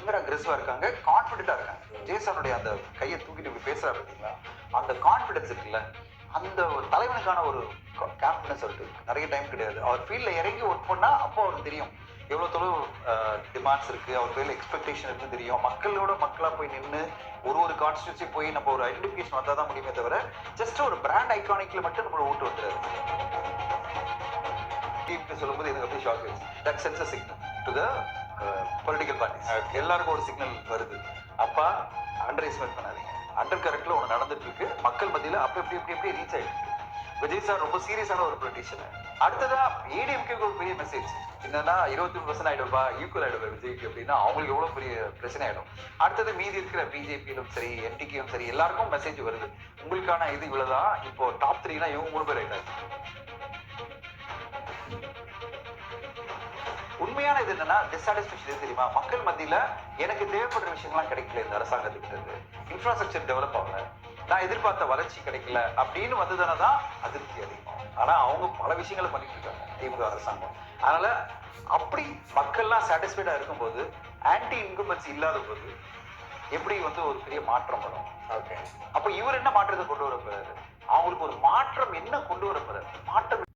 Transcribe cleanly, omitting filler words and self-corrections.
பேர் அக்ரெசிவா இருக்காங்க, கான்ஃபிடென்ட்டா இருக்காங்க. ஜேசனுடைய அந்த கையை தூக்கிட்டு இப்படி பேசுறாரு பார்த்தீங்களா, அந்த கான்ஃபிடன்ஸ் இருக்குல்ல, அந்த ஒரு தலைவனுக்கான ஒரு கான்ஃபிடன்ஸ் இருக்கு. நிறைய டைம் கிடையாது. அவர் ஃபீல்ட்ல இறங்கி ஒர்க் பண்ணா அப்போ அவருக்கு தெரியும் எவ்வளவு தொலைவு டிமாண்ட்ஸ் இருக்கு, அவர் பேர்ல எக்ஸ்பெக்டேஷன் இருக்கு தெரியும். மக்களோட மக்களா போய் நின்று ஒரு கான்ஸ்டியூன்சி போய் நம்ம ஒரு ஐடென்டிஃபிகேஷன் வந்தா தான் முடியுமே தவிர ஜஸ்ட் ஒரு பிராண்ட் ஐகானிக்ல மட்டும் நம்மள ஓட்டு வந்துடாரு. சொல்லும்போது எனக்கு அப்படியே ஷாக் ஆயிடுச்சு. That sense a signal to the political parties. எல்லாருக்கும் ஒரு சிக்னல் வருது. அப்பா அண்டர் எஸ்டிமேட் பண்ணாதீங்க. அண்டர் கரண்ட்ல ஒன்று நடந்துட்டு இருக்கு. மக்கள் மத்தியில் அப்படி எப்படி ரீச் ஆயிட்டு இருக்கு. விஜய் சார் ரொம்ப சீரியஸான ஒரு பொலிட்டிஷியன். அடுத்ததா ஏடிஎம்கே ஒரு பெரிய மெசேஜ் என்னன்னா 23% ஆயிடும்பா, ஈக்குவல் ஆயிடுவா விஜய்க்கு அப்படின்னா அவங்களுக்கு எவ்வளவு பெரிய பிரச்சனை ஆயிடும். அடுத்தது மீதி இருக்கிற பிஜேபியிலும் சரி, என்டிகேயும் சரி, எல்லாருக்கும் மெசேஜ் வருது. உங்களுக்கான இது இவ்வளவுதான். இப்போ டாப் 3னா இவங்க 3 பேர் ஆயிட்டாங்க. உண்மையான இது என்னன்னா டிசாட்டிஸ்பேக்ஷன் தெரியுமா, மக்கள் மத்தியில எனக்கு தேவைப்படுற விஷயங்கள்லாம் கிடைக்கல இந்த அரசாங்கத்துக்கு இருந்து, இன்ஃப்ராஸ்ட்ரக்சர் டெவலப் ஆகல, நான் எதிர்பார்த்த வளர்ச்சி கிடைக்கல அப்படின்னு வந்ததுனால தான் அதிருப்தி அதிகமாகும். ஆனா அவங்க பல விஷயங்களை பண்ணிட்டு இருக்காங்க திமுக அரசாங்கம். அதனால அப்படி மக்கள்லாம் சாட்டிஸ்ஃபைடா இருக்கும்போது ஆன்டி இன்கம்பன்சி இல்லாத போது எப்படி ஒரு பெரிய மாற்றம் வரும். ஓகே, அப்ப இவர் என்ன மாற்றத்தை கொண்டு வர போறாரு, அவங்களுக்கு ஒரு மாற்றம் என்ன கொண்டு வர போறாரு, மாற்றம்